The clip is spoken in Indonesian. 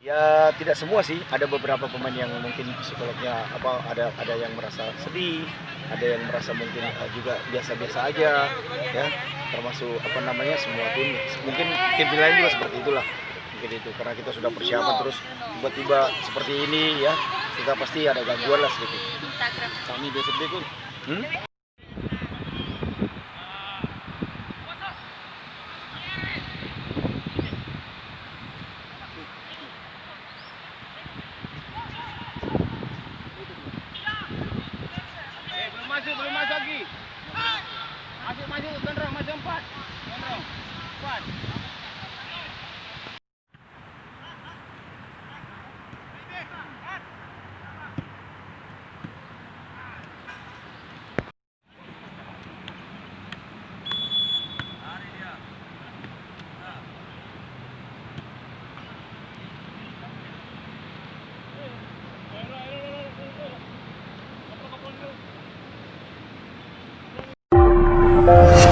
Ya tidak semua sih, ada beberapa pemain yang mungkin psikolognya ada yang merasa sedih, ada yang merasa mungkin juga biasa-biasa aja, ya termasuk semua tim. Mungkin tim lain juga seperti itulah, mungkin itu karena kita sudah persiapan terus tiba-tiba seperti ini ya, kita pasti ada gangguan lah sedikit. Kami besok deh kun. Belum masuk lagi. Masuk, Gondrong, masuk 4. Gondrong, 4. Thank you.